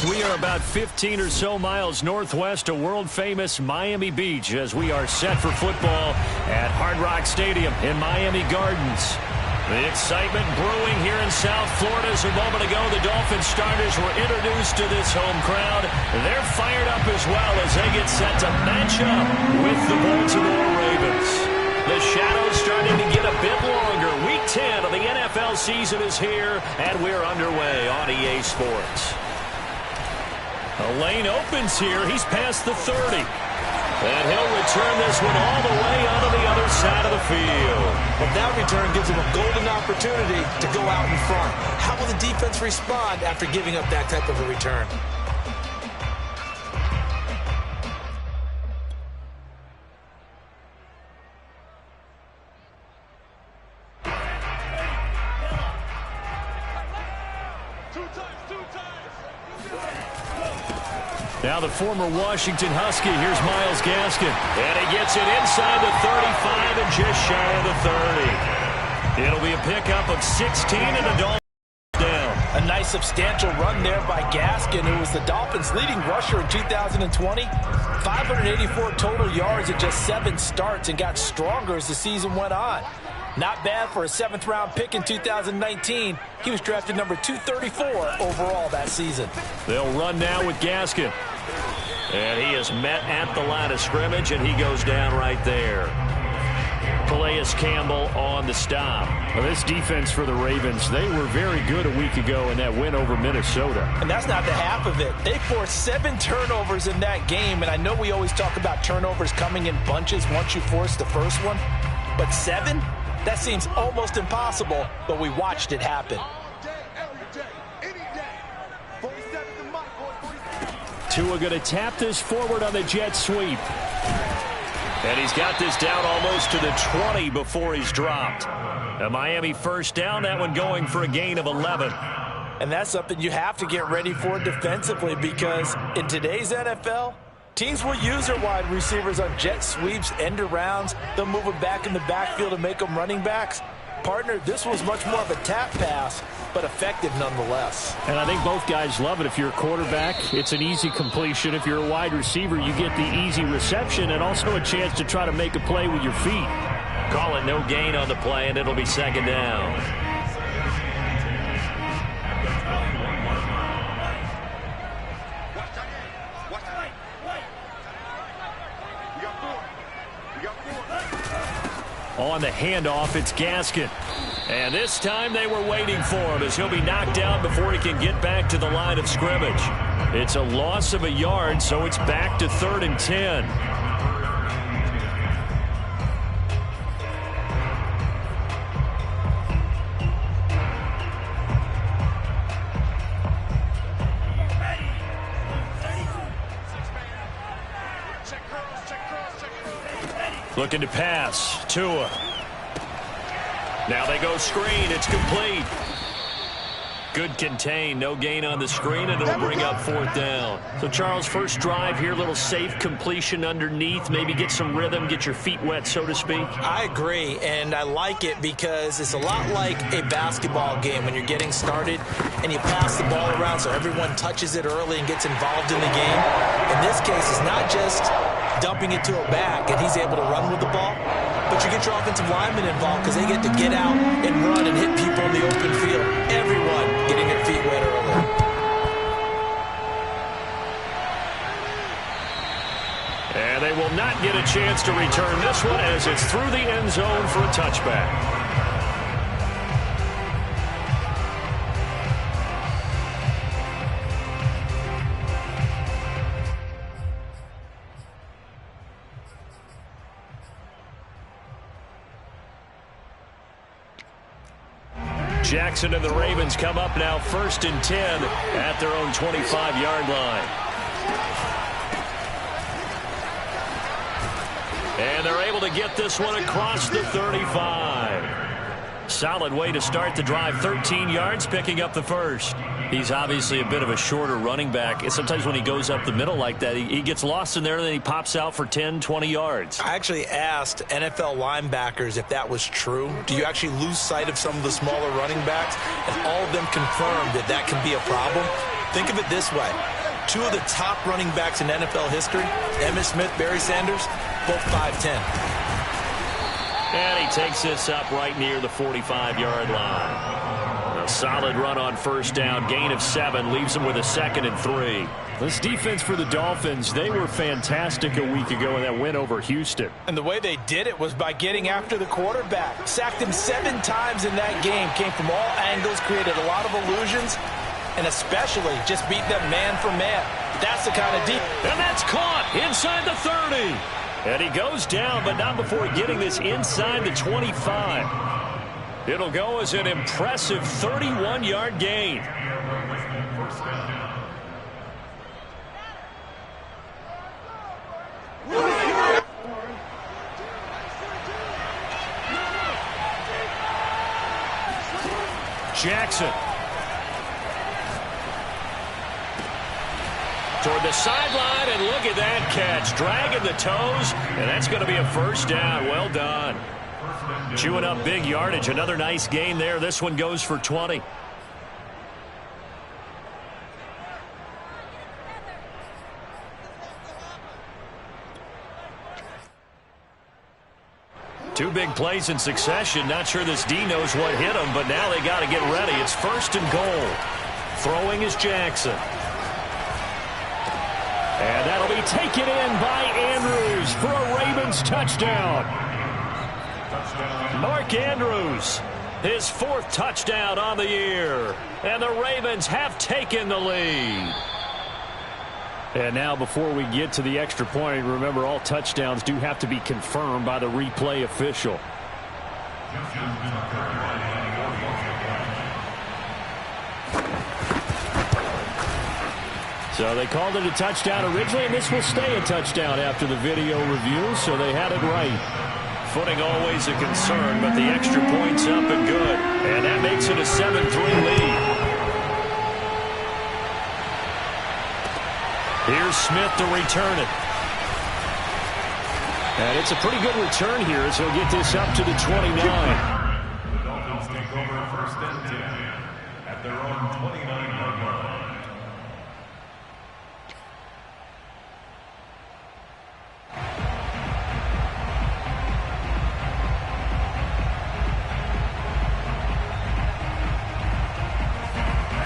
We are about 15 or so miles northwest of world-famous Miami Beach as we are set for football at Hard Rock Stadium in Miami Gardens. The excitement brewing here in South Florida as a moment ago the Dolphins starters were introduced to this home crowd. They're fired up as well as they get set to match up with the Baltimore Ravens. The shadow's starting to get a bit longer. Week 10 of the NFL season is here, and we're underway on EA Sports. A lane opens here. He's past the 30. And he'll return this one all the way onto the other side of the field. But that return gives him a golden opportunity to go out in front. How will the defense respond after giving up that type of a return? Now the former Washington Husky, here's Myles Gaskin. And he gets it inside the 35 and just shy of the 30. It'll be a pickup of 16 and a Dolphins down. A nice substantial run there by Gaskin, who was the Dolphins' leading rusher in 2020. 584 total yards in just 7 starts and got stronger as the season went on. Not bad for a 7th-round pick in 2019. He was drafted number 234 overall that season. They'll run now with Gaskin. And he is met at the line of scrimmage, and he goes down right there. Calais Campbell on the stop. Well, this defense for the Ravens, they were very good a week ago in that win over Minnesota. And that's not the half of it. They forced 7 turnovers in that game, and I know we always talk about turnovers coming in bunches once you force the first one. But 7? That seems almost impossible, but we watched it happen. Tua going to tap this forward on the jet sweep. And he's got this down almost to the 20 before he's dropped. A Miami first down, that one going for a gain of 11. And that's something you have to get ready for defensively because in today's NFL, teams will use their wide receivers on jet sweeps, end arounds. They'll move them back in the backfield and make them running backs. Partner, this was much more of a tap pass, but effective nonetheless. And I think both guys love it. If you're a quarterback, it's an easy completion. If you're a wide receiver, you get the easy reception and also a chance to try to make a play with your feet. Call it no gain on the play, and it'll be 2nd down. On the handoff, it's Gaskin. And this time they were waiting for him as he'll be knocked down before he can get back to the line of scrimmage. It's a loss of a yard, so it's back to 3rd and 10. Looking to pass. Tua. Now they go screen. It's complete. Good contain. No gain on the screen, and it'll bring up 4th down. So, Charles, first drive here, little safe completion underneath. Maybe get some rhythm, get your feet wet, so to speak. I agree, and I like it because it's a lot like a basketball game when you're getting started and you pass the ball around so everyone touches it early and gets involved in the game. In this case, it's not just dumping it to a back and he's able to run with the ball, but you get your offensive linemen involved because they get to get out and run and hit people in the open field. Everyone getting their feet wet early. And they will not get a chance to return this one as it's through the end zone for a touchback. Jackson and the Ravens come up now 1st and 10 at their own 25-yard line. And they're able to get this one across the 35. Solid way to start the drive. 13 yards, picking up the first. He's obviously a bit of a shorter running back. And sometimes when he goes up the middle like that, he gets lost in there and then he pops out for 10, 20 yards. I actually asked NFL linebackers if that was true. Do you actually lose sight of some of the smaller running backs? And all of them confirmed that that can be a problem. Think of it this way. Two of the top running backs in NFL history, Emmitt Smith, Barry Sanders, both 5'10". And he takes this up right near the 45-yard line. A solid run on first down, gain of 7, leaves him with a 2nd and 3. This defense for the Dolphins, they were fantastic a week ago in that win over Houston. And the way they did it was by getting after the quarterback. Sacked him 7 times in that game. Came from all angles, created a lot of illusions, and especially just beat them man for man. That's the kind of deep. And that's caught inside the 30. And he goes down, but not before getting this inside the 25. It'll go as an impressive 31-yard gain. Jackson. Toward the sideline, and look at that catch. Dragging the toes, and that's going to be a first down. Well done. Chewing up big yardage. Another nice gain there. This one goes for 20. Two big plays in succession. Not sure this D knows what hit him, but now they got to get ready. It's 1st and goal. Throwing is Jackson. And that'll be taken in by Andrews for a Ravens touchdown. Mark Andrews, his 4th touchdown on the year. And the Ravens have taken the lead. And now before we get to the extra point, remember all touchdowns do have to be confirmed by the replay official. So they called it a touchdown originally, and this will stay a touchdown after the video review, so they had it right. Footing always a concern, but the extra point's up and good. And that makes it a 7-3 lead. Here's Smith to return it. And it's a pretty good return here as he'll get this up to the 29. The Dolphins take over 1st and 10 at their own 29-yard line.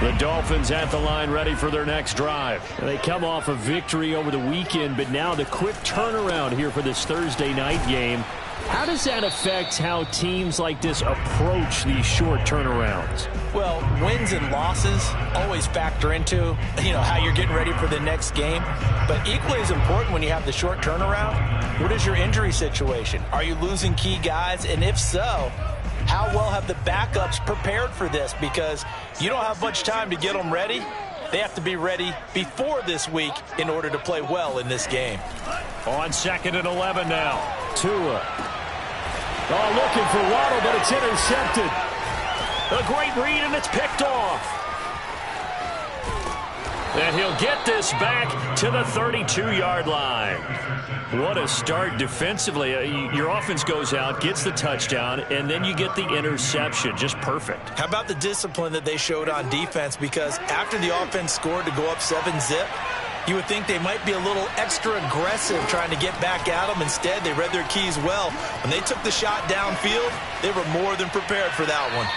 The Dolphins at the line ready for their next drive. They come off a victory over the weekend, but now the quick turnaround here for this Thursday night game. How does that affect how teams like this approach these short turnarounds? Well, wins and losses always factor into, how you're getting ready for the next game. But equally as important when you have the short turnaround, what is your injury situation? Are you losing key guys? And if so, how well have the backups prepared for this? Because you don't have much time to get them ready. They have to be ready before this week in order to play well in this game. On 2nd and 11 now. Tua. Oh, looking for Waddle, but it's intercepted. A great read, and it's picked off. And he'll get this back to the 32-yard line. What a start defensively. Your offense goes out, gets the touchdown, and then you get the interception. Just perfect. How about the discipline that they showed on defense? Because after the offense scored to go up 7-zip, you would think they might be a little extra aggressive trying to get back at them. Instead, they read their keys well. When they took the shot downfield, they were more than prepared for that one.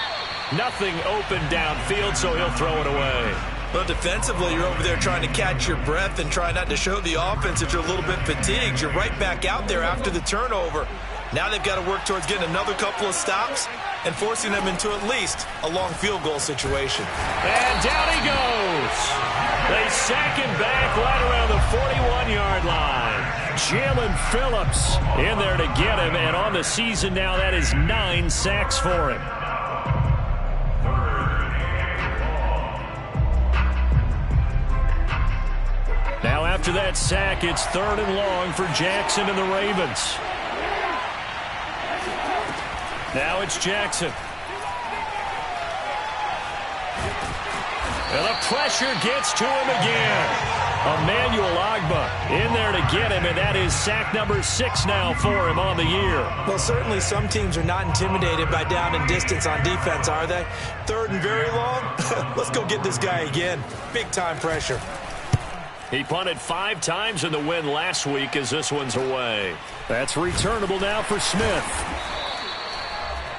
Nothing open downfield, so he'll throw it away. Well, defensively, you're over there trying to catch your breath and try not to show the offense that you're a little bit fatigued. You're right back out there after the turnover. Now they've got to work towards getting another couple of stops and forcing them into at least a long field goal situation. And down he goes. They sack him back right around the 41-yard line. Jalen Phillips in there to get him, and on the season now, that is 9 sacks for him. Now after that sack, it's 3rd and long for Jackson and the Ravens. Now it's Jackson. And the pressure gets to him again. Emmanuel Ogbah in there to get him, and that is sack number 6 now for him on the year. Well, certainly some teams are not intimidated by down and distance on defense, are they? 3rd and very long? Let's go get this guy again. Big time pressure. He punted 5 times in the win last week as this one's away. That's returnable now for Smith.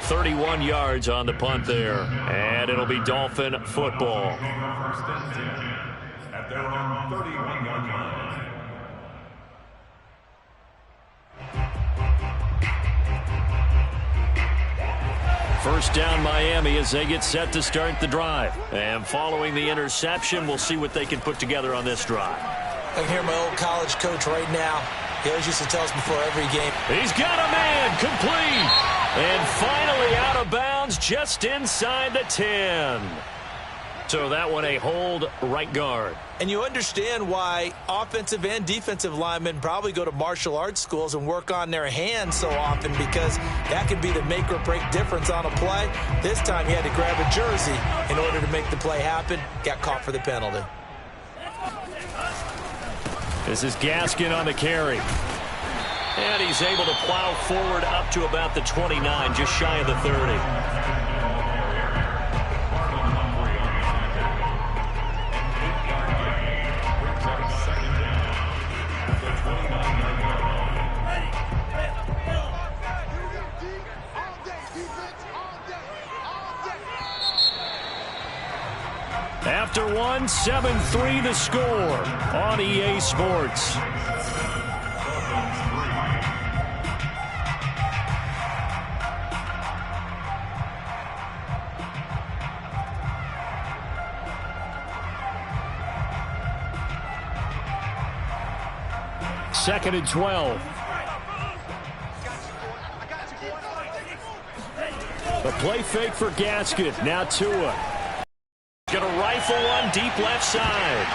31 yards on the punt there. And it'll be Dolphin football. First and 10 at their own 31-yard line. First down Miami as they get set to start the drive. And following the interception, we'll see what they can put together on this drive. I can hear my old college coach right now. He always used to tell us before every game. He's got a man complete. And finally out of bounds just inside the 10. So that one a hold right guard. And you understand why offensive and defensive linemen probably go to martial arts schools and work on their hands so often, because that can be the make or break difference on a play. This time he had to grab a jersey in order to make the play happen. Got caught for the penalty. This is Gaskin on the carry. And he's able to plow forward up to about the 29, just shy of the 30. After one, 7-3 the score on EA Sports. Second and 12. The play fake for Gaskin. Now Tua. Going to rifle one deep left side.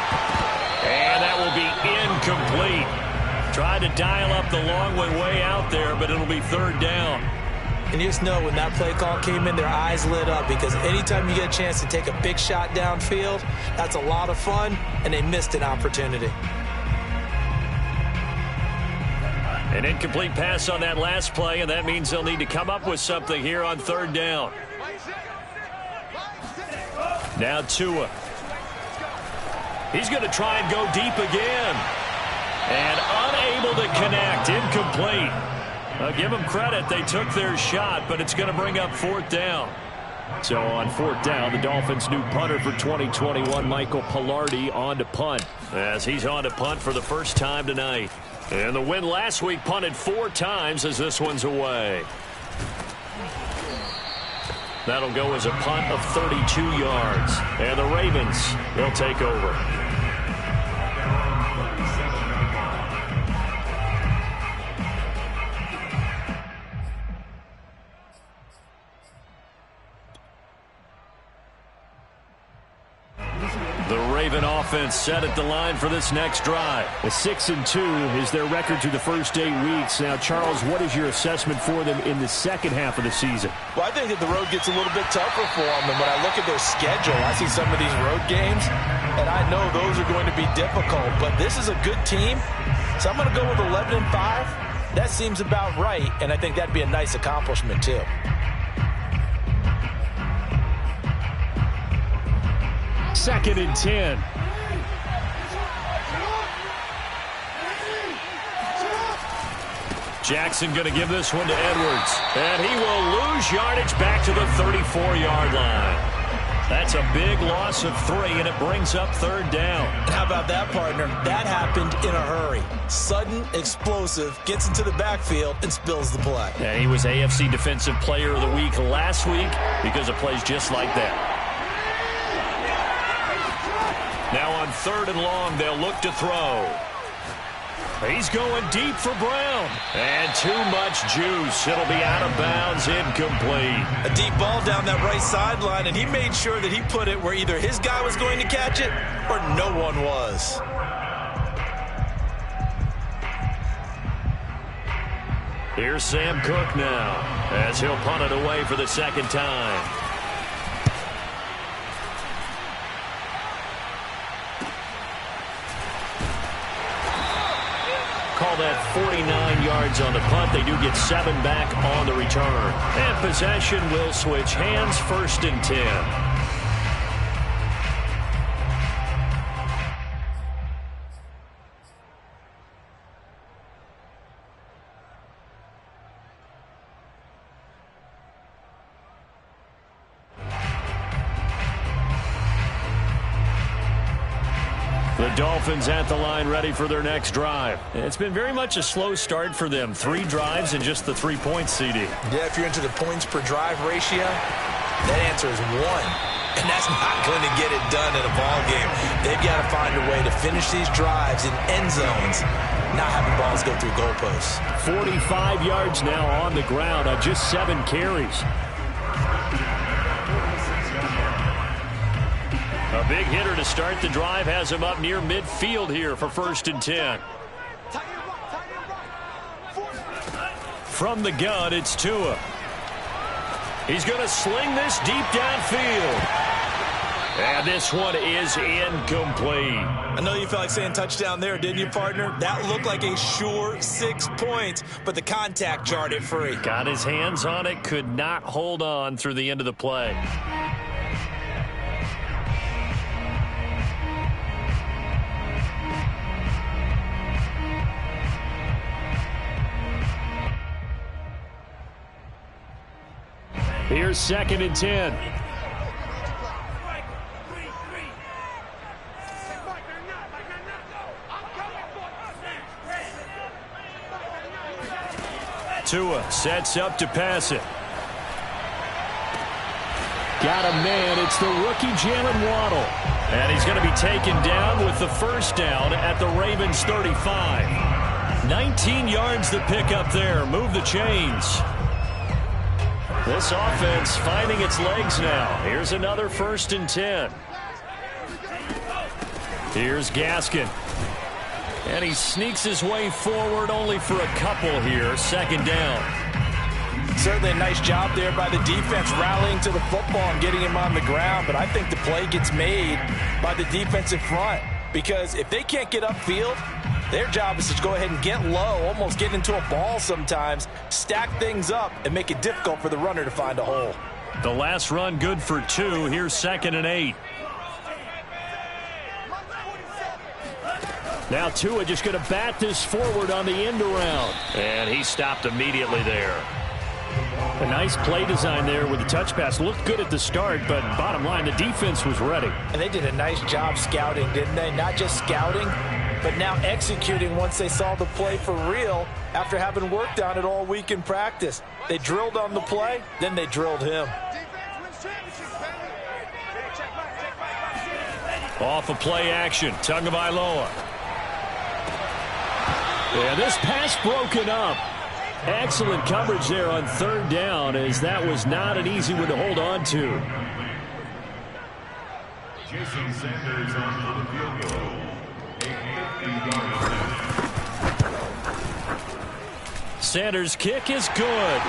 And that will be incomplete. Tried to dial up the long way out there, but it'll be third down. And you just know when that play call came in, their eyes lit up, because anytime you get a chance to take a big shot downfield, that's a lot of fun, and they missed an opportunity. An incomplete pass on that last play, and that means they'll need to come up with something here on third down. Now Tua. He's going to try and go deep again. And unable to connect. Incomplete. I'll give them credit. They took their shot, but it's going to bring up fourth down. So on fourth down, the Dolphins' new punter for 2021, Michael Pilardi, on to punt. As he's on to punt for the first time tonight. And the win last week punted 4 times as this one's away. That'll go as a punt of 32 yards. And the Ravens, they'll take over. The Raven offense set at the line for this next drive. A 6-2 is their record through the first 8 weeks. Now, Charles, what is your assessment for them in the second half of the season? Well, I think that the road gets a little bit tougher for them. And when I look at their schedule, I see some of these road games, and I know those are going to be difficult. But this is a good team, so I'm going to go with 11-5. That seems about right, and I think that'd be a nice accomplishment, too. Second and 10. Jackson going to give this one to Edwards. And he will lose yardage back to the 34-yard line. That's a big loss of 3, and it brings up third down. And how about that, partner? That happened in a hurry. Sudden, explosive, gets into the backfield, and spills the play. And he was AFC Defensive Player of the Week last week because of plays just like that. Now on third and long, they'll look to throw. He's going deep for Brown. And too much juice. It'll be out of bounds, incomplete. A deep ball down that right sideline, and he made sure that he put it where either his guy was going to catch it or no one was. Here's Sam Cook now as he'll punt it away for the second time. Call that 49 yards on the punt. They do get 7 back on the return. And possession will switch hands, first and 10. The Dolphins at the line ready for their next drive. It's been very much a slow start for them. 3 drives and just the 3 points, CD. Yeah, if you're into the points per drive ratio, that answer is 1. And that's not going to get it done in a ball game. They've got to find a way to finish these drives in end zones, not having balls go through goalposts. 45 yards now on the ground on just 7 carries. A big hitter to start the drive has him up near midfield here for 1st and 10. From the gun, it's Tua. He's going to sling this deep downfield. And this one is incomplete. I know you felt like saying touchdown there, didn't you, partner? That looked like a sure 6 points, but the contact jarred it free. Got his hands on it, could not hold on through the end of the play. Here's 2nd and 10. Tua sets up to pass it. Got a man. It's the rookie Jalen Waddle. And he's going to be taken down with the 1st down at the Ravens 35. 19 yards to pick up there. Move the chains. This offense finding its legs now. Here's another 1st and 10. Here's Gaskin. And he sneaks his way forward only for a couple here. 2nd down. Certainly a nice job there by the defense rallying to the football and getting him on the ground. But I think the play gets made by the defensive front. Because if they can't get upfield, their job is to go ahead and get low, almost get into a ball sometimes, stack things up, and make it difficult for the runner to find a hole. The last run good for 2. Here's 2nd and 8. Now Tua just going to bat this forward on the end around. And he stopped immediately there. A nice play design there with the touch pass. Looked good at the start, but bottom line, the defense was ready. And they did a nice job scouting, didn't they? Not just scouting, but now executing once they saw the play for real after having worked on it all week in practice. They drilled on the play, then they drilled him. Off a play action, Tagovailoa. Yeah, this pass broken up. Excellent coverage there on 3rd down, as that was not an easy one to hold on to. Jason Sanders on for the field goal. Sanders' kick is good.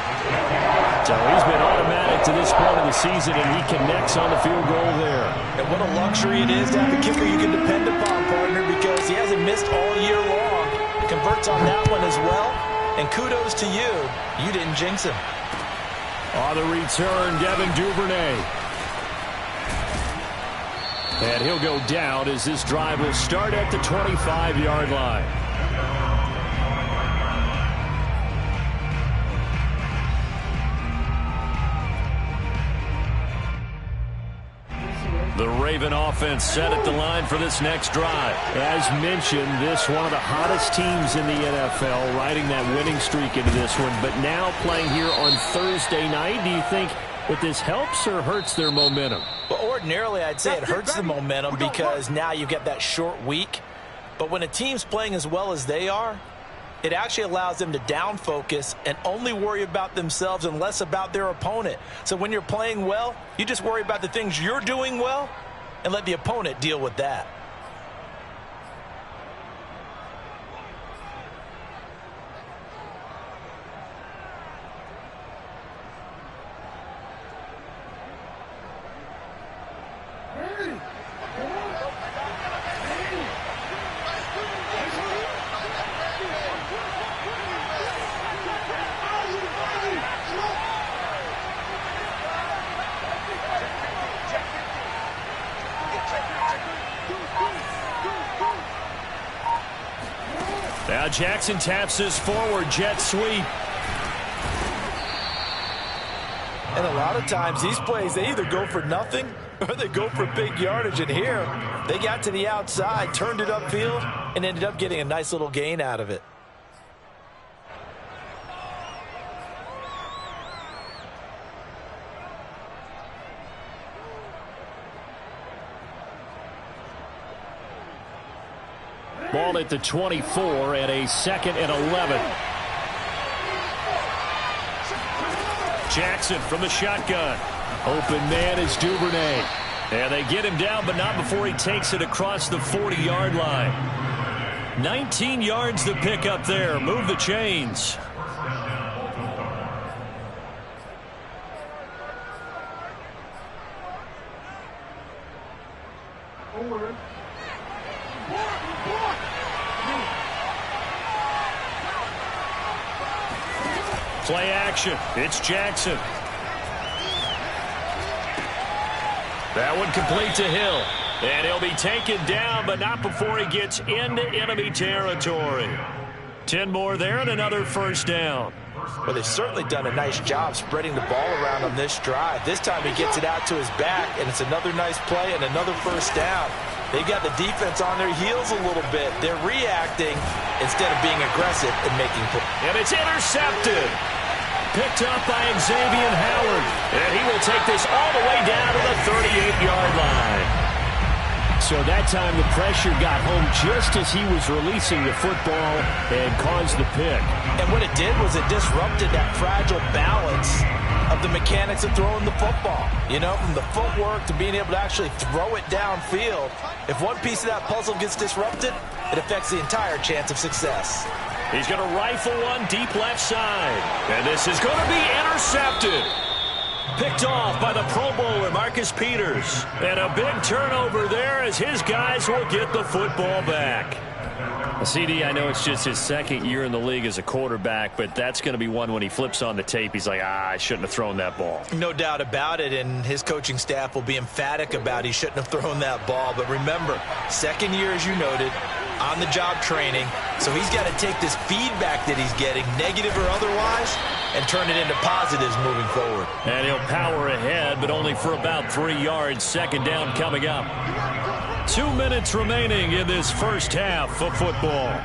So he's been automatic to this point of the season, and he connects on the field goal there. And what a luxury it is to have a kicker you can depend upon, partner, because he hasn't missed all year long. Converts on that one as well. And kudos to you. You didn't jinx him. On the return, Devin Duvernay. And he'll go down as this drive will start at the 25-yard line. The Raven offense set at the line for this next drive. As mentioned, this one of the hottest teams in the NFL, riding that winning streak into this one, but now playing here on Thursday night. Do you think that this helps or hurts their momentum? Well, ordinarily, I'd say it hurts the momentum because now you get that short week. But when a team's playing as well as they are, it actually allows them to down focus and only worry about themselves and less about their opponent. So when you're playing well, you just worry about the things you're doing well and let the opponent deal with that. Now Jackson taps this forward, jet sweep. And a lot of times these plays, they either go for nothing or they go for big yardage. And here, they got to the outside, turned it upfield, and ended up getting a nice little gain out of it. Ball at the 24 and a 2nd and 11. Jackson from the shotgun. Open man is Duvernay. And they get him down, but not before he takes it across the 40-yard line. 19 yards to pick up there. Move the chains. Play action. It's Jackson. That one complete to Hill. And he'll be taken down, but not before he gets into enemy territory. 10 more there and another first down. Well, they've certainly done a nice job spreading the ball around on this drive. This time he gets it out to his back, and it's another nice play and another first down. They've got the defense on their heels a little bit. They're reacting instead of being aggressive and making plays. And it's intercepted. Picked up by Xavier Howard. And he will take this all the way down to the 38-yard line. So that time the pressure got home just as he was releasing the football and caused the pick. And what it did was it disrupted that fragile balance of the mechanics of throwing the football. You know, from the footwork to being able to actually throw it downfield. If one piece of that puzzle gets disrupted, it affects the entire chance of success. He's going to rifle one deep left side. And this is going to be intercepted. Picked off by the Pro Bowler, Marcus Peters. And a big turnover there as his guys will get the football back. CD, I know it's just his 2nd year in the league as a quarterback, but that's going to be one when he flips on the tape. He's like, I shouldn't have thrown that ball. No doubt about it, and his coaching staff will be emphatic about he shouldn't have thrown that ball. But remember, 2nd year, as you noted, on-the-job training, so he's got to take this feedback that he's getting, negative or otherwise, and turn it into positives moving forward. And he'll power ahead, but only for about 3 yards. 2nd down coming up. 2 minutes remaining in this first half of football.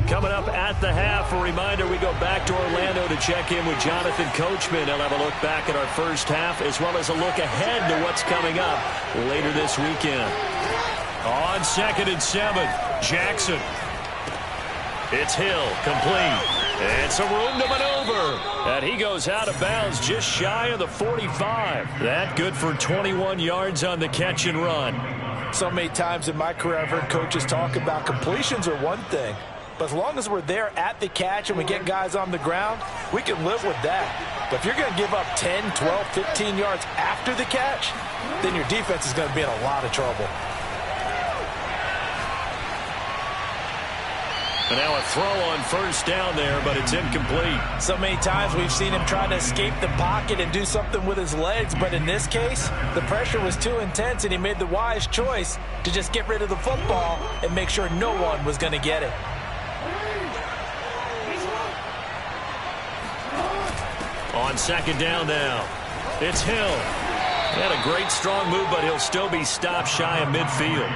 Coming up at the half, a reminder, we go back to Orlando to check in with Jonathan Coachman. He'll have a look back at our first half as well as a look ahead to what's coming up later this weekend. On 2nd and 7, Jackson. It's Hill, complete. And some room to maneuver. And he goes out of bounds just shy of the 45. That good for 21 yards on the catch and run. So many times in my career I've heard coaches talk about completions are one thing. But as long as we're there at the catch and we get guys on the ground, we can live with that. But if you're going to give up 10, 12, 15 yards after the catch, then your defense is going to be in a lot of trouble. And now a throw on first down there, but it's incomplete. So many times we've seen him try to escape the pocket and do something with his legs, but in this case, the pressure was too intense and he made the wise choice to just get rid of the football and make sure no one was going to get it. On 2nd down now, it's Hill. Had a great strong move, but he'll still be stopped shy of midfield.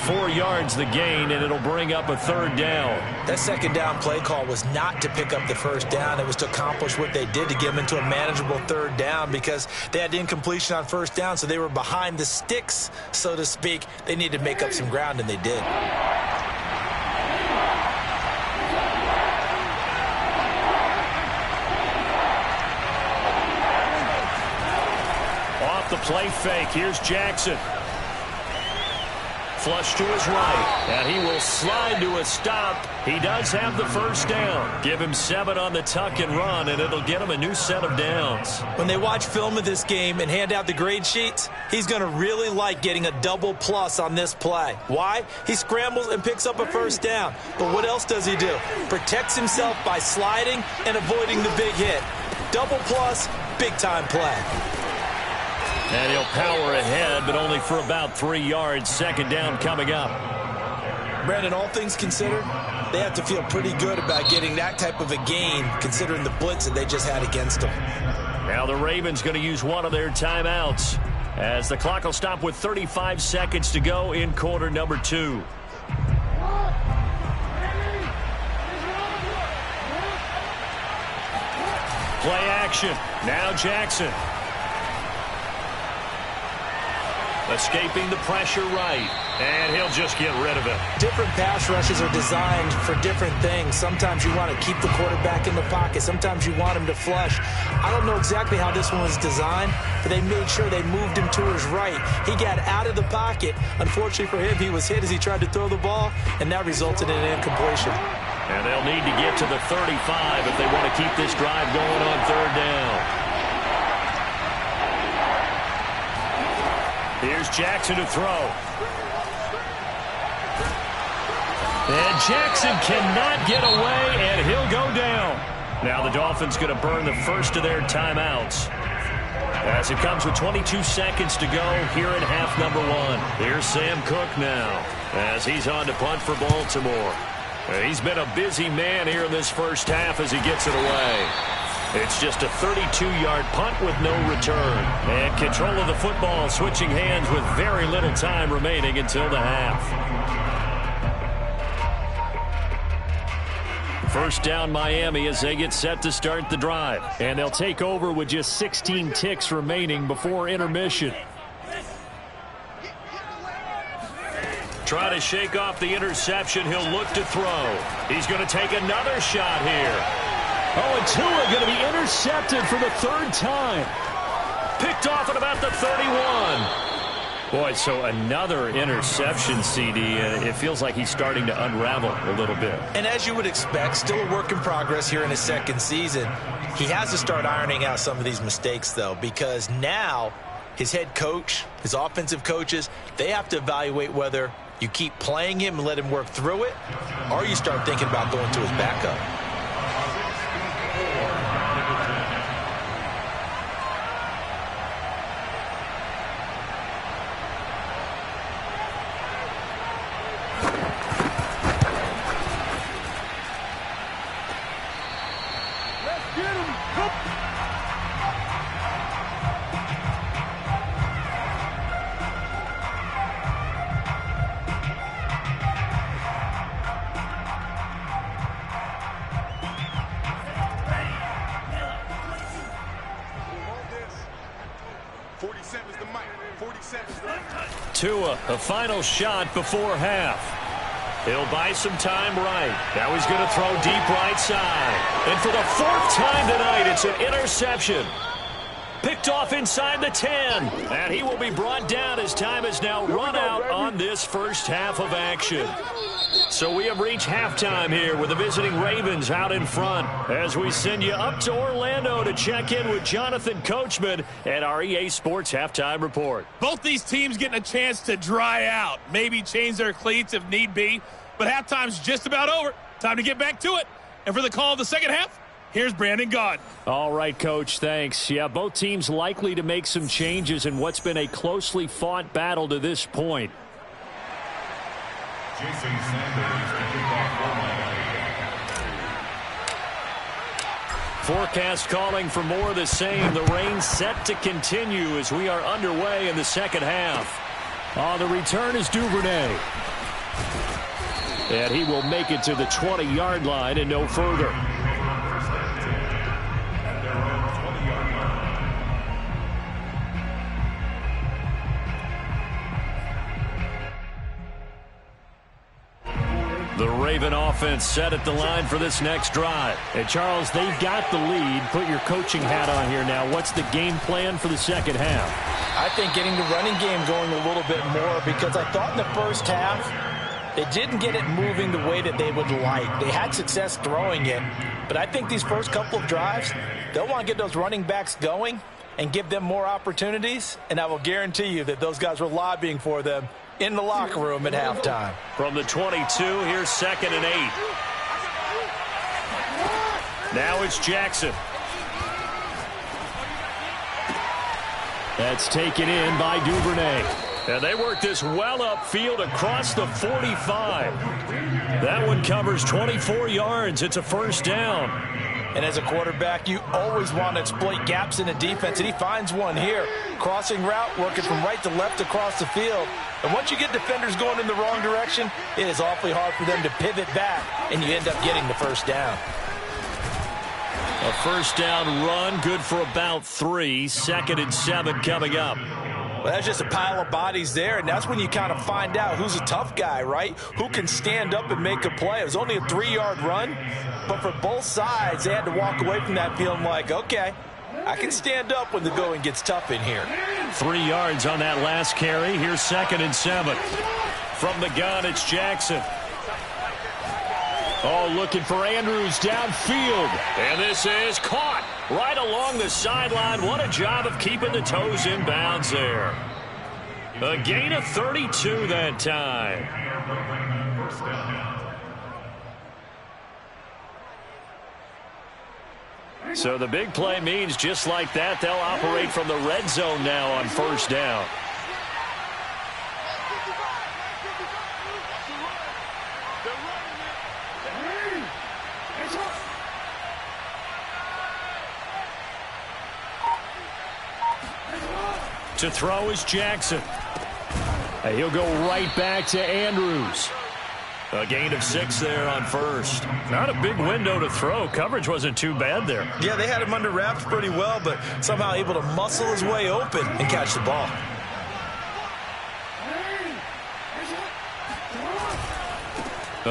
4 yards the gain, and it'll bring up a 3rd down. That 2nd down play call was not to pick up the first down. It was to accomplish what they did to get them into a manageable 3rd down because they had incompletion on first down, so they were behind the sticks, so to speak. They needed to make up some ground, and they did. Off the play fake, here's Jackson. Flush to his right, and he will slide to a stop. He does have the first down. Give him 7 on the tuck and run, and it'll get him a new set of downs. When they watch film of this game and hand out the grade sheets, he's going to really like getting a double plus on this play. Why? He scrambles and picks up a first down. But what else does he do? Protects himself by sliding and avoiding the big hit. Double plus, big-time play. And he'll power ahead, but only for about 3 yards. 2nd down coming up. Brandon, all things considered, they have to feel pretty good about getting that type of a gain considering the blitz that they just had against them. Now the Ravens going to use one of their timeouts as the clock will stop with 35 seconds to go in quarter number 2. Play action. Now Jackson. Escaping the pressure right. And he'll just get rid of it. Different pass rushes are designed for different things. Sometimes you want to keep the quarterback in the pocket. Sometimes you want him to flush. I don't know exactly how this one was designed, but they made sure they moved him to his right. He got out of the pocket. Unfortunately for him, he was hit as he tried to throw the ball, and that resulted in an incompletion. And they'll need to get to the 35 if they want to keep this drive going on third down. Here's Jackson to throw. And Jackson cannot get away, and he'll go down. Now the Dolphins going to burn the first of their timeouts as it comes with 22 seconds to go here in half number 1. Here's Sam Cook now as he's on to punt for Baltimore. He's been a busy man here in this first half as he gets it away. It's just a 32-yard punt with no return. And control of the football switching hands with very little time remaining until the half. First down Miami as they get set to start the drive. And they'll take over with just 16 ticks remaining before intermission. Try to shake off the interception. He'll look to throw. He's going to take another shot here. Oh, and Tua going to be intercepted for the third time. Picked off at about the 31. Boy, so another interception, CD. It feels like he's starting to unravel a little bit. And as you would expect, still a work in progress here in his second season. He has to start ironing out some of these mistakes, though, because now his head coach, his offensive coaches, they have to evaluate whether you keep playing him and let him work through it, or you start thinking about going to his backup. Tua, a final shot before half. He'll buy some time right. Now he's going to throw deep right side. And for the fourth time tonight, it's an interception. Picked off inside the 10. And he will be brought down as time has now run out on this first half of action. So we have reached halftime here with the visiting Ravens out in front as we send you up to Orlando to check in with Jonathan Coachman at our EA Sports Halftime Report. Both these teams getting a chance to dry out, maybe change their cleats if need be, but halftime's just about over. Time to get back to it. And for the call of the second half, here's Brandon Gaud. All right, Coach, thanks. Yeah, both teams likely to make some changes in what's been a closely fought battle to this point. Jason Sanders to kick off for Miami. Forecast calling for more of the same. The rain set to continue as we are underway in the second half. The return is Duvernay. And he will make it to the 20-yard line and no further. The Raven offense set at the line for this next drive. And, Charles, they've got the lead. Put your coaching hat on here now. What's the game plan for the second half? I think getting the running game going a little bit more because I thought in the first half they didn't get it moving the way that they would like. They had success throwing it, but I think these first couple of drives, they'll want to get those running backs going and give them more opportunities, and I will guarantee you that those guys were lobbying for them in the locker room at halftime. From the 22, here's 2nd and 8. Now it's Jackson. That's taken in by Duvernay. And they work this well upfield across the 45. That one covers 24 yards. It's a first down. And as a quarterback, you always want to exploit gaps in the defense, and he finds one here. Crossing route, working from right to left across the field. And once you get defenders going in the wrong direction, it is awfully hard for them to pivot back, and you end up getting the first down. A first down run, good for about 3. 2nd and 7 coming up. Well, that's just a pile of bodies there, and that's when you kind of find out who's a tough guy, right? Who can stand up and make a play. It was only a 3-yard run, but for both sides, they had to walk away from that feeling like, okay, I can stand up when the going gets tough in here. 3 yards on that last carry. Here's 2nd and 7. From the gun, it's Jackson. Oh, looking for Andrews downfield. And this is caught right along the sideline. What a job of keeping the toes in bounds there. A gain of 32 that time. So the big play means just like that, they'll operate from the red zone now on first down. To throw is Jackson. And he'll go right back to Andrews. A gain of 6 there on first. Not a big window to throw. Coverage wasn't too bad there. Yeah, they had him under wraps pretty well, but somehow able to muscle his way open and catch the ball.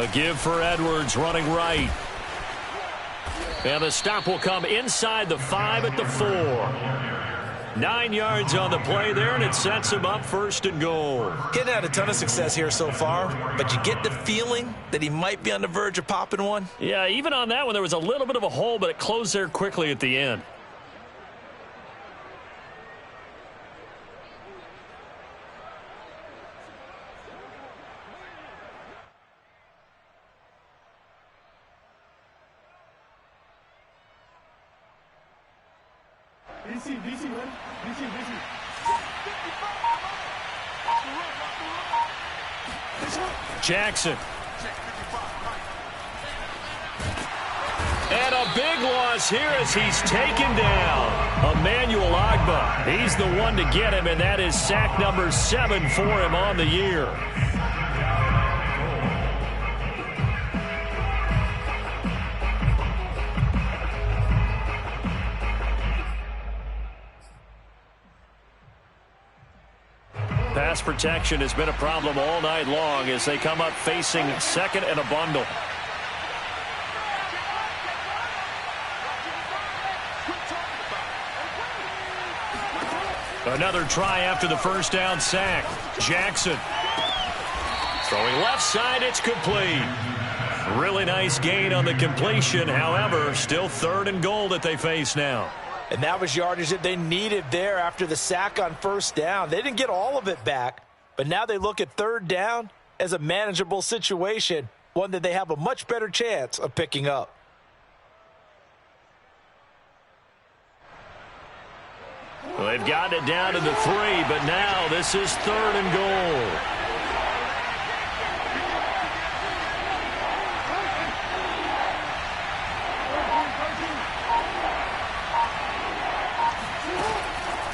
A give for Edwards running right. And the stop will come inside the 5 at the 4. 9 yards on the play there, and it sets him up 1st and goal. Getting had a ton of success here so far, but you get the feeling that he might be on the verge of popping one. Yeah, even on that one, there was a little bit of a hole, but it closed there quickly at the end. DC, man. DC. Jackson. And a big loss here as he's taken down. Emmanuel Agba. He's the one to get him, and that is sack number 7 for him on the year. Pass protection has been a problem all night long as they come up facing 2nd and a bundle. Another try after the first down sack. Jackson. Throwing left side, it's complete. Really nice gain on the completion. However, still 3rd and goal that they face now. And that was yardage that they needed there after the sack on first down. They didn't get all of it back, but now they look at 3rd down as a manageable situation, one that they have a much better chance of picking up. Well, they've gotten it down to the 3, but now this is 3rd and goal.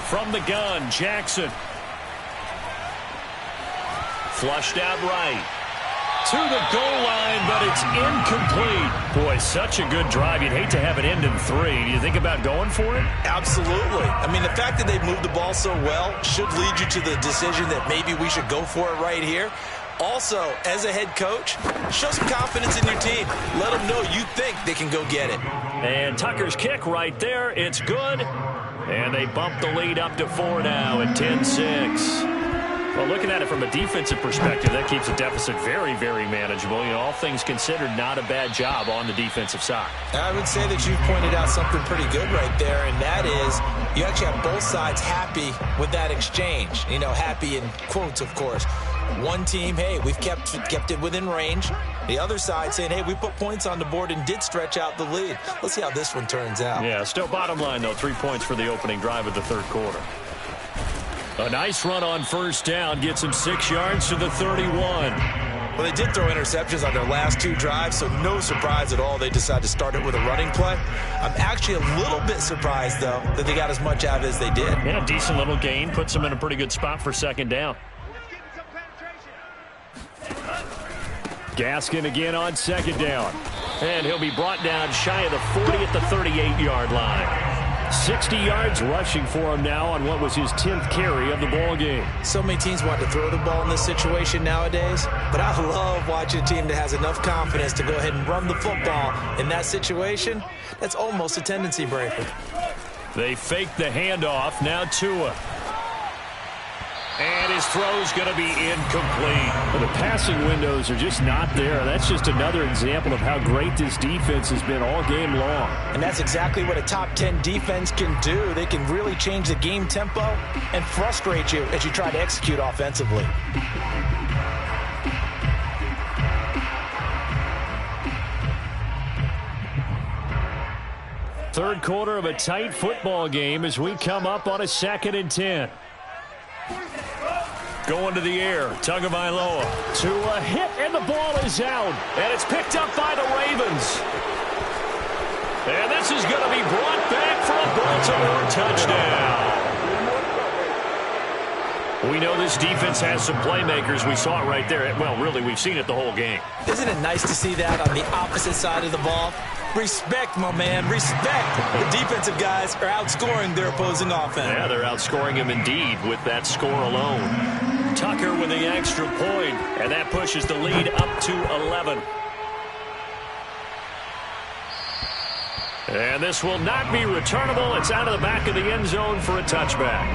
From the gun, Jackson. Flushed out right. To the goal line, but it's incomplete. Boy, such a good drive. You'd hate to have it end in 3. Do you think about going for it? Absolutely. I mean, the fact that they've moved the ball so well should lead you to the decision that maybe we should go for it right here. Also, as a head coach, show some confidence in your team. Let them know you think they can go get it. And Tucker's kick right there. It's good. And they bump the lead up to 4 now at 10-6. Well, looking at it from a defensive perspective, that keeps the deficit very, very manageable. You know, all things considered, not a bad job on the defensive side. I would say that you've pointed out something pretty good right there, and that is you actually have both sides happy with that exchange. You know, happy in quotes, of course. One team, hey, we've kept it within range. The other side saying, hey, we put points on the board and did stretch out the lead. Let's see how this one turns out. Yeah, still bottom line, though, 3 points for the opening drive of the 3rd quarter. A nice run on first down gets him 6 yards to the 31. Well, they did throw interceptions on their last 2 drives, so no surprise at all they decided to start it with a running play. I'm actually a little bit surprised, though, that they got as much out of it as they did. Yeah, decent little gain. Puts them in a pretty good spot for second down. Gaskin again on second down. And he'll be brought down shy of the 40 at the 38-yard line. 60 yards rushing for him now on what was his 10th carry of the ball game. So many teams want to throw the ball in this situation nowadays, but I love watching a team that has enough confidence to go ahead and run the football in that situation. That's almost a tendency breaker. They fake the handoff. Now Tua. And his throw's going to be incomplete. Well, the passing windows are just not there. That's just another example of how great this defense has been all game long. And that's exactly what a top 10 defense can do. They can really change the game tempo and frustrate you as you try to execute offensively. Third quarter of a tight football game as we come up on a 2nd and 10. Going to the air, Tagovailoa to a hit, and the ball is out. And it's picked up by the Ravens. And this is going to be brought back for a Baltimore touchdown. We know this defense has some playmakers. We saw it right there. Well, really, we've seen it the whole game. Isn't it nice to see that on the opposite side of the ball? Respect, my man, respect. The defensive guys are outscoring their opposing offense. Yeah, they're outscoring him indeed with that score alone. Tucker with the extra point, and that pushes the lead up to 11. And this will not be returnable. It's out of the back of the end zone for a touchback.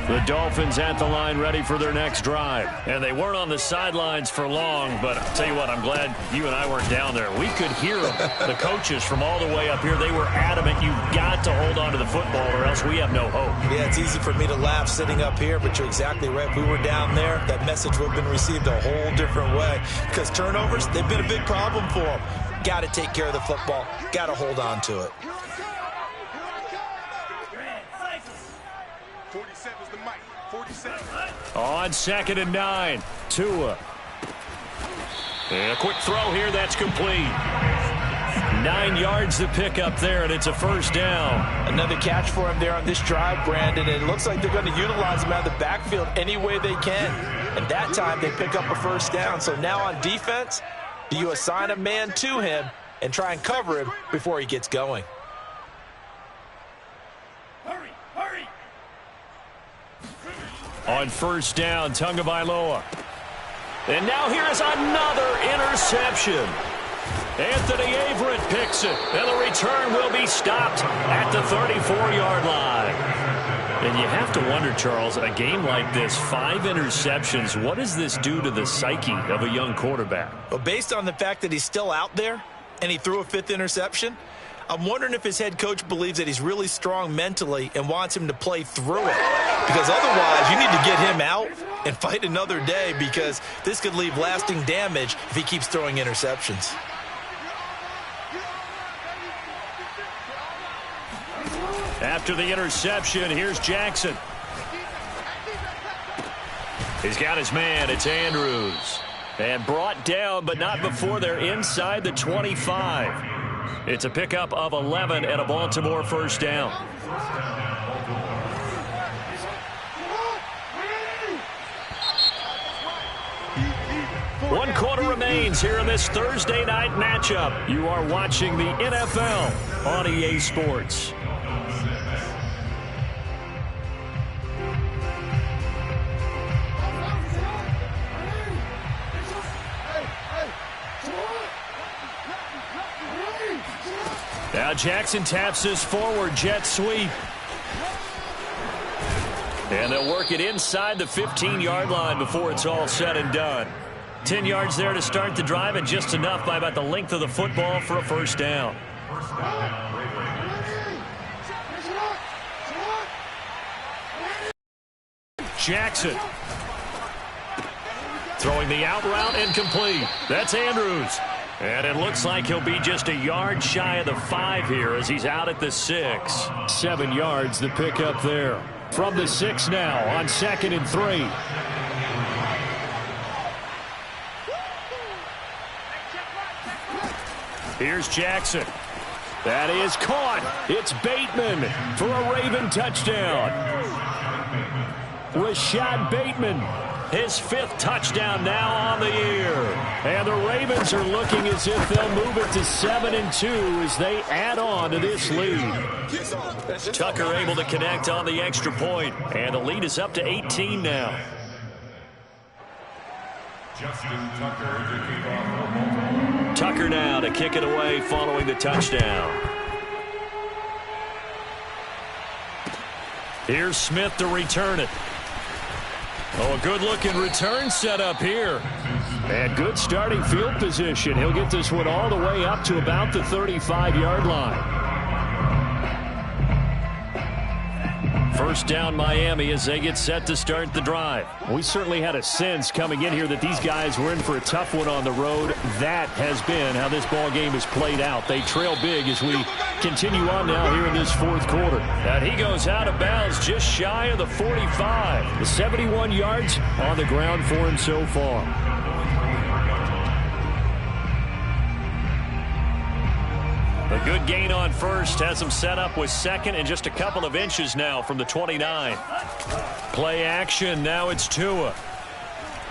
The Dolphins at the line ready for their next drive. And they weren't on the sidelines for long, but I'll tell you what, I'm glad you and I weren't down there. We could hear them, the coaches from all the way up here. They were adamant, you've got to hold on to the football or else we have no hope. Yeah, it's easy for me to laugh sitting up here, but you're exactly right. If we were down there, that message would have been received a whole different way. Because turnovers, they've been a big problem for them. Got to take care of the football. Got to hold on to it. 47's the mic. 47. On 2nd and 9, Tua. And a quick throw here, that's complete. 9 yards to pick up there, and it's a first down. Another catch for him there on this drive, Brandon. And it looks like they're going to utilize him out of the backfield any way they can. And that time they pick up a first down. So now on defense, do you assign a man to him and try and cover him before he gets going? On first down, Tagovailoa. And now here's another interception. Anthony Averett picks it, and the return will be stopped at the 34-yard line. And you have to wonder, Charles, a game like this, 5 interceptions, what does this do to the psyche of a young quarterback? Well, based on the fact that he's still out there and he threw a 5th interception, I'm wondering if his head coach believes that he's really strong mentally and wants him to play through it. Because otherwise, you need to get him out and fight another day, because this could leave lasting damage if he keeps throwing interceptions. After the interception, here's Jackson. He's got his man. It's Andrews. And brought down, but not before they're inside the 25. It's a pickup of 11 and a Baltimore first down. One quarter remains here in this Thursday night matchup. You are watching the NFL on EA Sports. Now Jackson taps this forward jet sweep. And they'll work it inside the 15-yard line before it's all said and done. 10 yards there to start the drive, and just enough by about the length of the football for a first down. Jackson throwing the out route, incomplete. That's Andrews. And it looks like he'll be just a yard shy of the 5 here as he's out at the 6. 7 yards, the pickup there. From the 6 now on 2nd and 3. Here's Jackson. That is caught. It's Bateman for a Raven touchdown. Rashad Bateman, his 5th touchdown now on the year. And the Ravens are looking as if they'll move it to 7-2 as they add on to this lead. Tucker able to connect on the extra point, and the lead is up to 18 now. Tucker now to kick it away following the touchdown. Here's Smith to return it. Oh, a good-looking return set up here. And good starting field position. He'll get this one all the way up to about the 35-yard line. First down Miami as they get set to start the drive. We certainly had a sense coming in here that these guys were in for a tough one on the road. That has been how this ball game has played out. They trail big as we continue on now here in this 4th quarter. And he goes out of bounds just shy of the 45. The 71 yards on the ground for him so far. A good gain on first has him set up with 2nd and just a couple of inches now from the 29. Play action. Now it's Tua.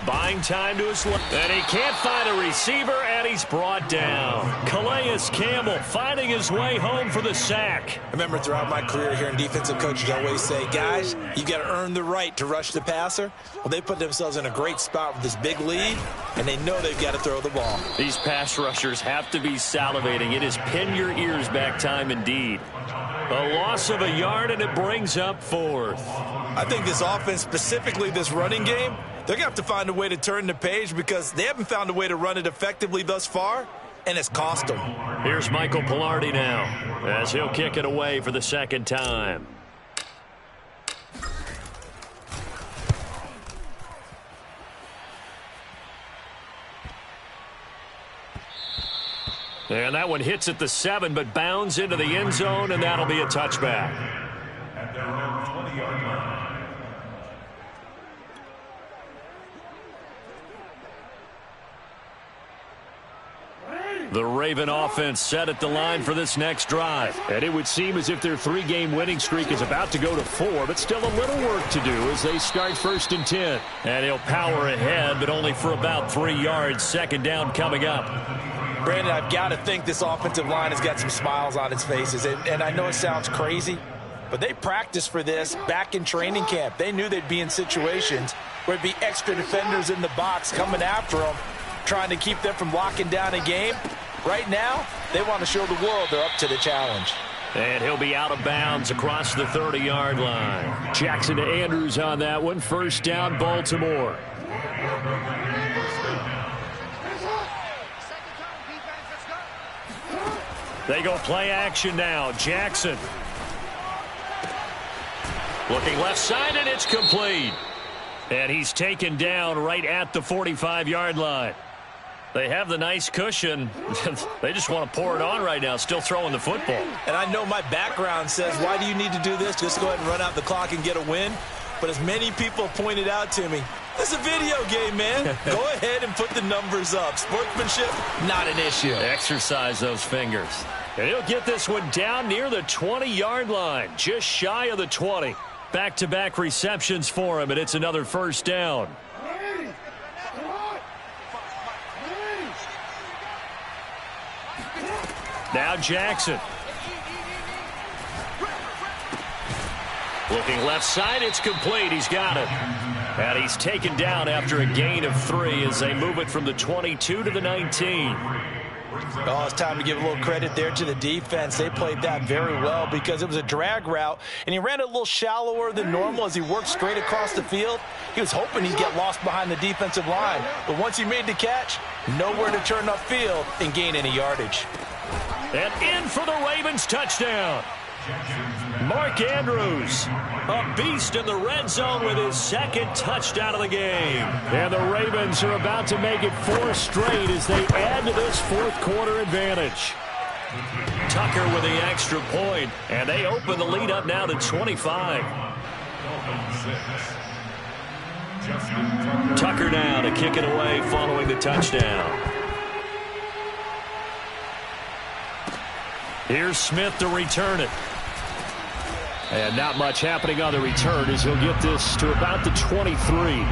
Buying time to his left. And he can't find a receiver, and he's brought down. Calais Campbell finding his way home for the sack. I remember throughout my career here in defensive coaches, I always say, guys, you got to earn the right to rush the passer. Well, they put themselves in a great spot with this big lead, and they know they've got to throw the ball. These pass rushers have to be salivating. It is pin your ears back time indeed. A loss of a yard, and it brings up 4th. I think this offense, specifically this running game, they're going to have to find a way to turn the page because they haven't found a way to run it effectively thus far, and it's cost them. Here's Michael Pilardi now as he'll kick it away for the 2nd time. And that one hits at the 7, but bounds into the end zone, and that'll be a touchback. At their own 20-yard line. The Raven offense set at the line for this next drive. And it would seem as if their 3-game winning streak is about to go to 4, but still a little work to do as they start 1st and 10. And he'll power ahead, but only for about 3 yards. 2nd down coming up. Brandon, I've got to think this offensive line has got some smiles on its faces. And I know it sounds crazy, but they practiced for this back in training camp. They knew they'd be in situations where it'd be extra defenders in the box coming after them, trying to keep them from locking down a game. Right now, they want to show the world they're up to the challenge. And he'll be out of bounds across the 30-yard line. Jackson to Andrews on that one. 1st down, Baltimore. They go play action now. Jackson. Looking left side, and it's complete. And he's taken down right at the 45-yard line. They have the nice cushion. They just want to pour it on right now, still throwing the football. And I know my background says, why do you need to do this? Just go ahead and run out the clock and get a win. But as many people pointed out to me, this is a video game, man. Go ahead and put the numbers up. Sportsmanship, not an issue. Exercise those fingers. And he'll get this one down near the 20-yard line, just shy of the 20. Back-to-back receptions for him, and it's another 1st down. Now Jackson. Looking left side, it's complete. He's got it. And he's taken down after a gain of 3 as they move it from the 22 to the 19. Oh, it's time to give a little credit there to the defense. They played that very well because it was a drag route, and he ran it a little shallower than normal as he worked straight across the field. He was hoping he'd get lost behind the defensive line, but once he made the catch, nowhere to turn upfield and gain any yardage. And in for the Ravens touchdown. Mark Andrews, a beast in the red zone with his second touchdown of the game. And the Ravens are about to make it 4 straight as they add to this fourth-quarter advantage. Tucker with the extra point, and they open the lead up now to 25. Tucker now to kick it away following the touchdown. Here's Smith to return it. And not much happening on the return as he'll get this to about the 23.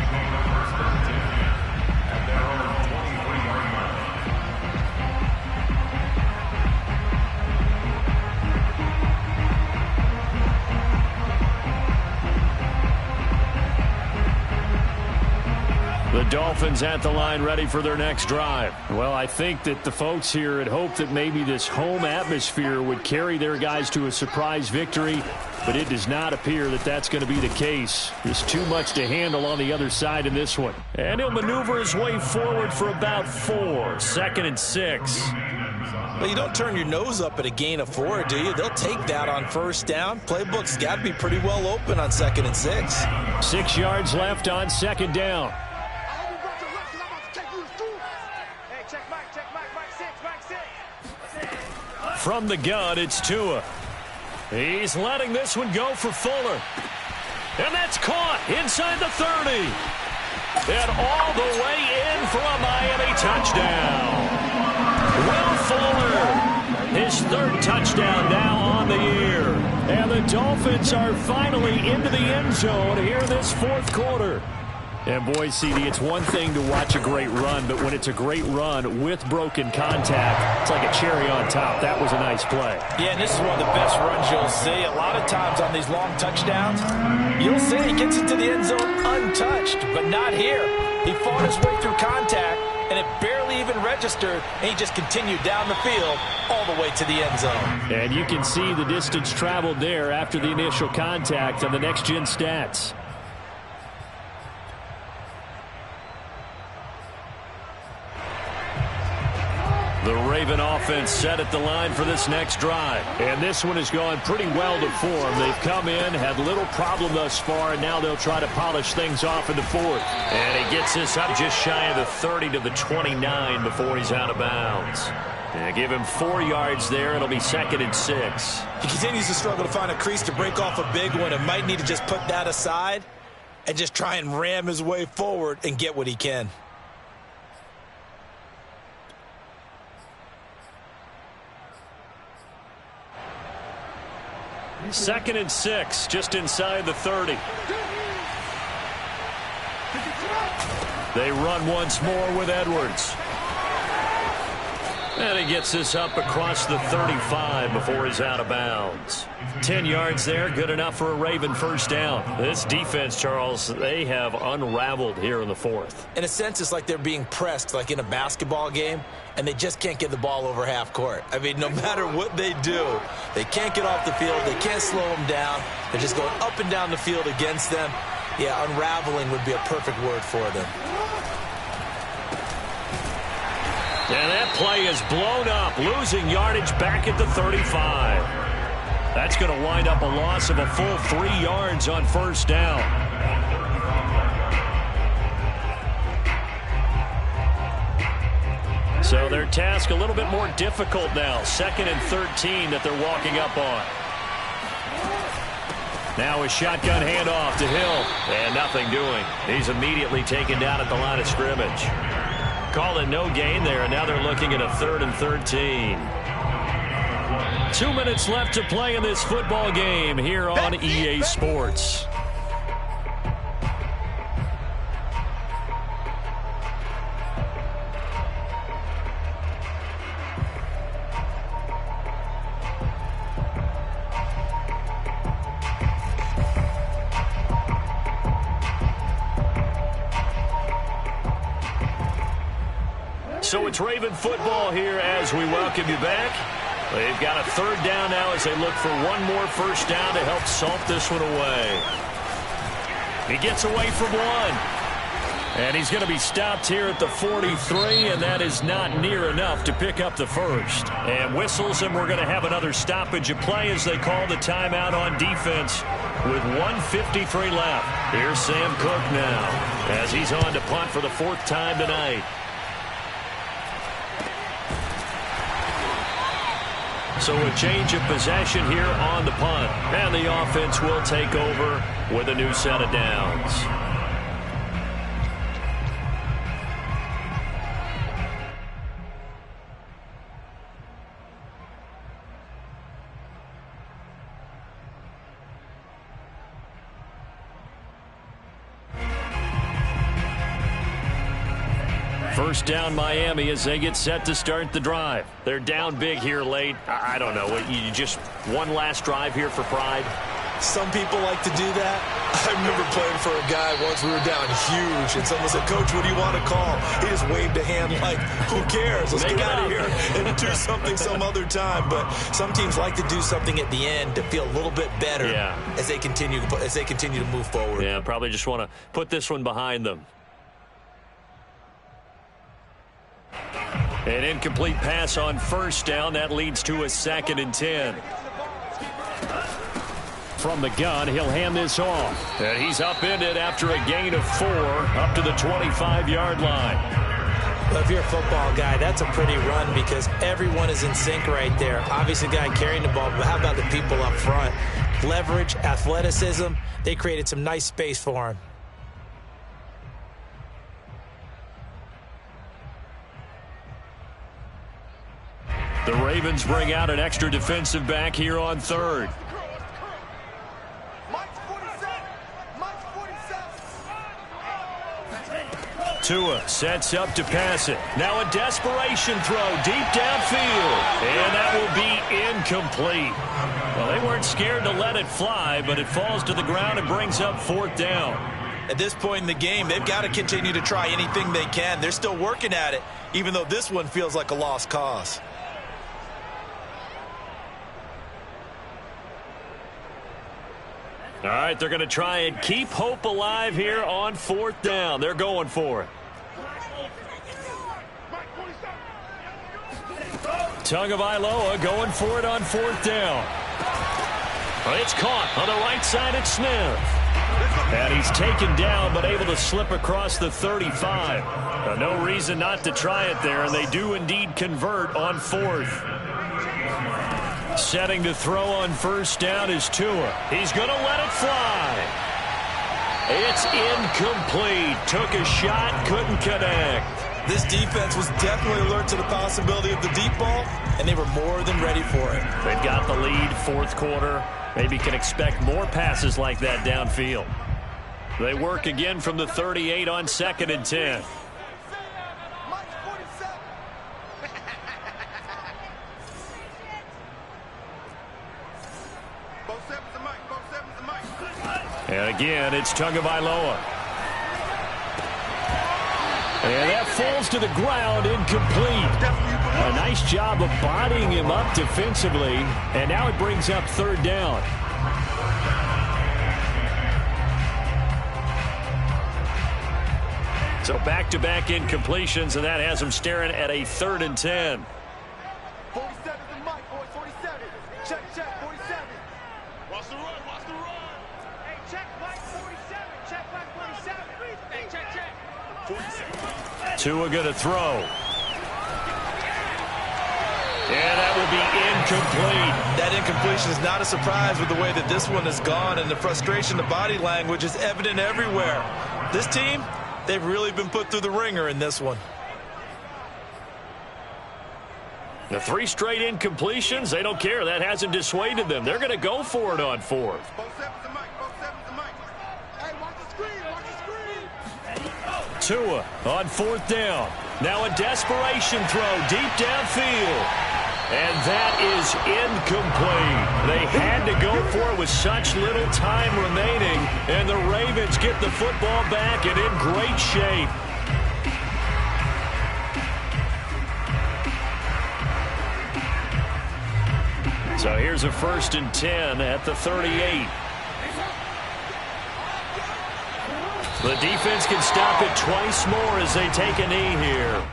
The Dolphins at the line ready for their next drive. Well, I think that the folks here had hoped that maybe this home atmosphere would carry their guys to a surprise victory, but it does not appear that that's going to be the case. There's too much to handle on the other side in this one. And he'll maneuver his way forward for about 4. 2nd and 6. Well, you don't turn your nose up at a gain of 4, do you? They'll take that on first down. Playbook's got to be pretty well open on 2nd and 6. 6 yards left on 2nd down. From the gun, it's Tua. He's letting this one go for Fuller. And that's caught inside the 30. And all the way in for a Miami touchdown. Will Fuller, his 3rd touchdown now on the year. And the Dolphins are finally into the end zone here in this 4th quarter. And boy, CD, it's one thing to watch a great run, but when it's a great run with broken contact, it's like a cherry on top. That was a nice play. Yeah, and this is one of the best runs you'll see. A lot of times on these long touchdowns, you'll see he gets into the end zone untouched, but not here. He fought his way through contact, and it barely even registered, and he just continued down the field all the way to the end zone. And you can see the distance traveled there after the initial contact on the next-gen stats. The Raven offense set at the line for this next drive. And this one has gone pretty well to form. They've come in, had little problem thus far, and now they'll try to polish things off in the 4th. And he gets this up just shy of the 30 to the 29 before he's out of bounds. And give him 4 yards there. It'll be 2nd and 6. He continues to struggle to find a crease to break off a big one and might need to just put that aside and just try and ram his way forward and get what he can. 2nd and 6, just inside the 30. They run once more with Edwards. And he gets this up across the 35 before he's out of bounds. 10 yards there, good enough for a Raven first down. This defense, Charles, they have unraveled here in the 4th. In a sense, it's like they're being pressed like in a basketball game, and they just can't get the ball over half court. I mean, no matter what they do, they can't get off the field. They can't slow them down. They're just going up and down the field against them. Yeah, unraveling would be a perfect word for them. And that play is blown up, losing yardage back at the 35. That's going to wind up a loss of a full 3 yards on first down. So their task a little bit more difficult now. 2nd and 13 that they're walking up on. Now a shotgun handoff to Hill. And nothing doing. He's immediately taken down at the line of scrimmage. Call it no gain there, and now they're looking at a 3rd and 13. 2 minutes left to play in this football game here on EA Sports. So it's Raven football here as we welcome you back. They've got a 3rd down now as they look for one more first down to help salt this one away. He gets away from one. And he's going to be stopped here at the 43, and that is not near enough to pick up the first. And whistles, and we're going to have another stoppage of play as they call the timeout on defense with 1:53 left. Here's Sam Cook now as he's on to punt for the 4th time tonight. So a change of possession here on the punt. And the offense will take over with a new set of downs. First down Miami as they get set to start the drive. They're down big here late. I don't know. You just one last drive here for pride? Some people like to do that. I remember playing for a guy once. We were down huge, and someone said, "Coach, what do you want to call?" He just waved a hand like, who cares? Let's get out of here and do something some other time. But some teams like to do something at the end to feel a little bit better as they continue to move forward. Yeah, probably just want to put this one behind them. An incomplete pass on first down. That leads to a 2nd and 10. From the gun, he'll hand this off. And he's upended after a gain of 4 up to the 25-yard line. Well, if you're a football guy, that's a pretty run because everyone is in sync right there. Obviously, the guy carrying the ball, but how about the people up front? Leverage, athleticism, they created some nice space for him. The Ravens bring out an extra defensive back here on 3rd. Tua sets up to pass it. Now a desperation throw deep downfield. And that will be incomplete. Well, they weren't scared to let it fly, but it falls to the ground and brings up 4th down. At this point in the game, they've got to continue to try anything they can. They're still working at it, even though this one feels like a lost cause. All right, they're going to try and keep hope alive here on 4th down. They're going for it. Tagovailoa going for it on 4th down. It's caught on the right side at Smith. And he's taken down but able to slip across the 35. No reason not to try it there, and they do indeed convert on 4th. Setting to throw on first down is Tua. He's going to let it fly. It's incomplete. Took a shot, couldn't connect. This defense was definitely alert to the possibility of the deep ball, and they were more than ready for it. They've got the lead, 4th quarter. Maybe can expect more passes like that downfield. They work again from the 38 on 2nd and 10. And again, it's Tagovailoa. And that falls to the ground, incomplete. A nice job of bodying him up defensively. And now it brings up 3rd down. So back-to-back incompletions, and that has him staring at a 3rd and 10. 47's the mic, boys. 47. Check, 47. Watch the run, watch the run. Hey, check, Mike, 47. Check, Mike, 47. Hey, check. 47. Tua going to throw. And that will be incomplete. That incompletion is not a surprise with the way that this one has gone, and the frustration, the body language is evident everywhere. This team, they've really been put through the ringer in this one. The 3 straight incompletions, they don't care. That hasn't dissuaded them. They're going to go for it on 4th. 47's the mic. 47's the mic. Hey, watch the screen. Watch the screen. Tua on 4th down. Now a desperation throw deep downfield. And that is incomplete. They had to go for it with such little time remaining. And the Ravens get the football back and in great shape. So here's a 1st and 10 at the 38. The defense can stop it twice more as they take a knee here.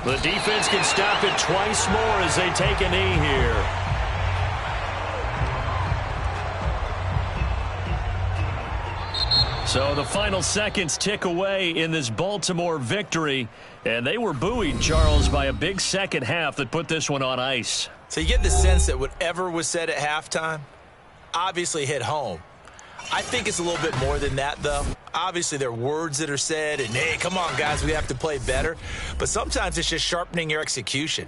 The defense can stop it twice more as they take a knee here. So the final seconds tick away in this Baltimore victory. And they were buoyed, Charles, by a big second half that put this one on ice. So you get the sense that whatever was said at halftime obviously hit home. I think it's a little bit more than that, though. Obviously, there are words that are said, and, hey, come on, guys, we have to play better. But sometimes it's just sharpening your execution.